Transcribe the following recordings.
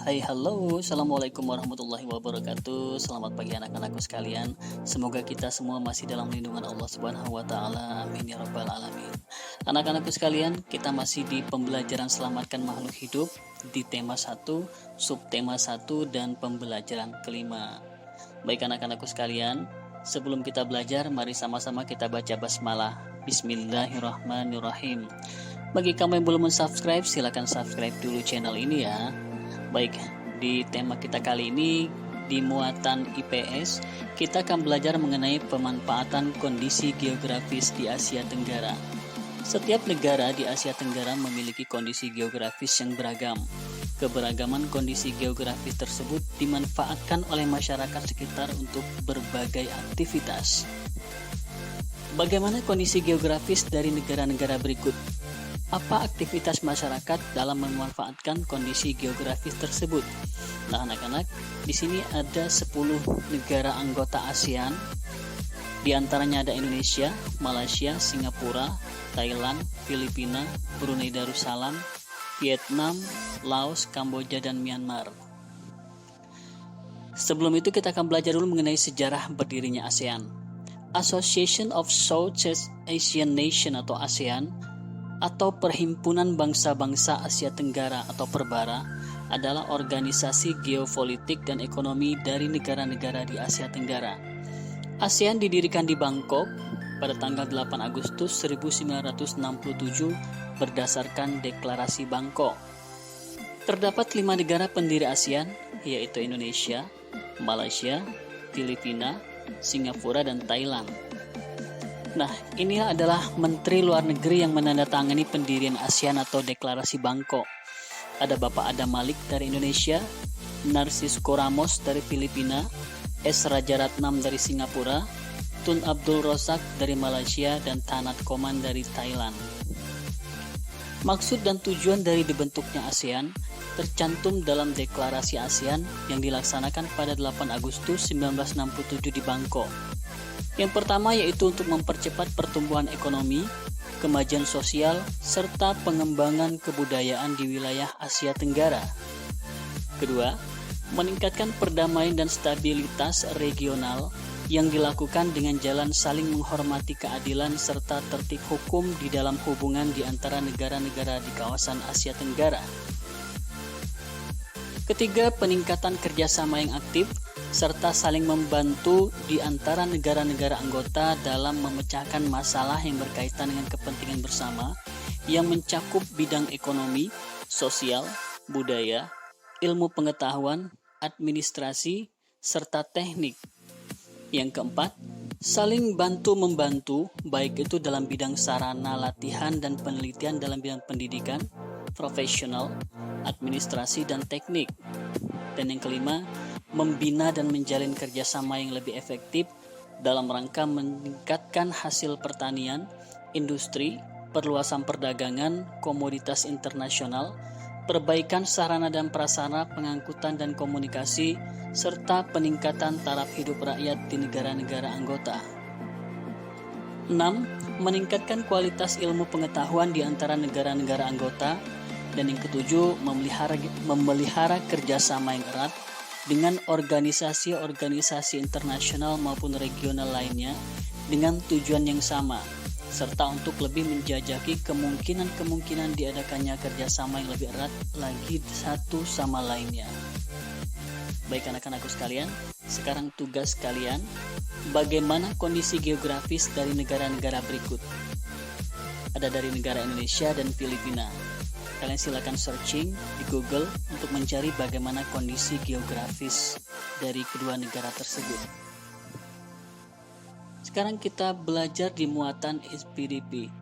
Hai halo, Assalamualaikum warahmatullahi wabarakatuh. Selamat pagi anak-anakku sekalian. Semoga kita semua masih dalam lindungan Allah Subhanahu wa Ta'ala. Amin ya Rabbal 'Alamin. Anak-anakku sekalian, kita masih di pembelajaran selamatkan makhluk hidup di tema 1, subtema 1, dan pembelajaran kelima. Baik anak-anakku sekalian, sebelum kita belajar, mari sama-sama kita baca basmalah. Bismillahirrahmanirrahim. Bagi kamu yang belum subscribe, silakan subscribe dulu channel ini ya. Baik, di tema kita kali ini di muatan IPS, kita akan belajar mengenai pemanfaatan kondisi geografis di Asia Tenggara. Setiap negara di Asia Tenggara memiliki kondisi geografis yang beragam. Keberagaman kondisi geografis tersebut dimanfaatkan oleh masyarakat sekitar untuk berbagai aktivitas. Bagaimana kondisi geografis dari negara-negara berikut? Apa aktivitas masyarakat dalam memanfaatkan kondisi geografis tersebut? Nah, anak-anak, di sini ada 10 negara anggota ASEAN. Di antaranya ada Indonesia, Malaysia, Singapura, Thailand, Filipina, Brunei Darussalam, Vietnam, Laos, Kamboja, dan Myanmar. Sebelum itu kita akan belajar dulu mengenai sejarah berdirinya ASEAN. Association of Southeast Asian Nation atau ASEAN atau Perhimpunan Bangsa-Bangsa Asia Tenggara atau Perbara adalah organisasi geopolitik dan ekonomi dari negara-negara di Asia Tenggara. ASEAN didirikan di Bangkok pada tanggal 8 Agustus 1967 berdasarkan Deklarasi Bangkok. Terdapat 5 negara pendiri ASEAN, yaitu Indonesia, Malaysia, Filipina, Singapura, dan Thailand. Nah, ini adalah Menteri Luar Negeri yang menandatangani pendirian ASEAN atau Deklarasi Bangkok. Ada Bapak Adam Malik dari Indonesia, Narcisco Ramos dari Filipina, S. Rajaratnam dari Singapura, Tun Abdul Razak dari Malaysia, dan Thanat Khoman dari Thailand. Maksud dan tujuan dari dibentuknya ASEAN tercantum dalam Deklarasi ASEAN yang dilaksanakan pada 8 Agustus 1967 di Bangkok. Yang pertama yaitu untuk mempercepat pertumbuhan ekonomi, kemajuan sosial, serta pengembangan kebudayaan di wilayah Asia Tenggara. Kedua, meningkatkan perdamaian dan stabilitas regional yang dilakukan dengan jalan saling menghormati keadilan serta tertib hukum di dalam hubungan di antara negara-negara di kawasan Asia Tenggara. Ketiga, peningkatan kerjasama yang aktif serta saling membantu di antara negara-negara anggota dalam memecahkan masalah yang berkaitan dengan kepentingan bersama yang mencakup bidang ekonomi, sosial, budaya, ilmu pengetahuan, administrasi, serta teknik. Yang keempat, saling bantu-membantu baik itu dalam bidang sarana latihan dan penelitian dalam bidang pendidikan, profesional, administrasi, dan teknik. Dan yang kelima, membina dan menjalin kerjasama yang lebih efektif dalam rangka meningkatkan hasil pertanian, industri, perluasan perdagangan, komoditas internasional, perbaikan sarana dan prasarana pengangkutan dan komunikasi, serta peningkatan taraf hidup rakyat di negara-negara anggota. 6. Meningkatkan kualitas ilmu pengetahuan di antara negara-negara anggota. Dan yang ketujuh, memelihara kerjasama yang erat dengan organisasi-organisasi internasional maupun regional lainnya dengan tujuan yang sama, serta untuk lebih menjajaki kemungkinan-kemungkinan diadakannya kerjasama yang lebih erat lagi satu sama lainnya. Baik anak-anakku sekalian, sekarang tugas kalian, bagaimana kondisi geografis dari negara-negara berikut? Ada dari negara Indonesia dan Filipina. Kalian silakan searching di Google untuk mencari bagaimana kondisi geografis dari kedua negara tersebut. Sekarang kita belajar di muatan SPDP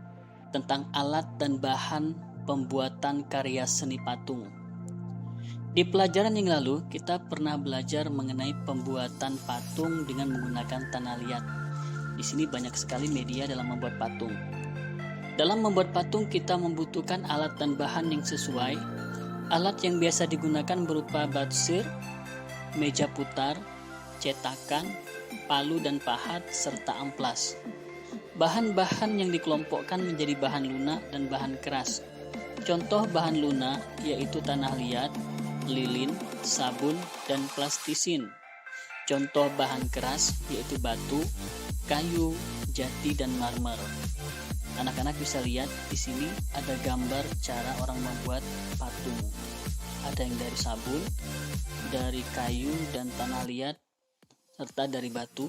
tentang alat dan bahan pembuatan karya seni patung. Di pelajaran yang lalu, kita pernah belajar mengenai pembuatan patung dengan menggunakan tanah liat. Di sini banyak sekali media dalam membuat patung. Dalam membuat patung, kita membutuhkan alat dan bahan yang sesuai. Alat yang biasa digunakan berupa batsir, meja putar, cetakan, palu dan pahat, serta amplas. Bahan-bahan yang dikelompokkan menjadi bahan lunak dan bahan keras. Contoh bahan lunak yaitu tanah liat, lilin, sabun, dan plastisin. Contoh bahan keras yaitu batu, kayu, jati, dan marmer. Anak-anak bisa lihat di sini ada gambar cara orang membuat patung. Ada yang dari sabun, dari kayu dan tanah liat, serta dari batu.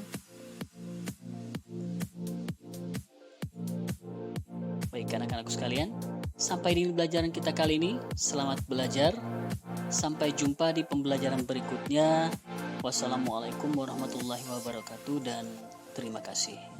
Baik anak-anakku sekalian, sampai di pembelajaran kita kali ini. Selamat belajar. Sampai jumpa di pembelajaran berikutnya. Wassalamualaikum warahmatullahi wabarakatuh dan terima kasih.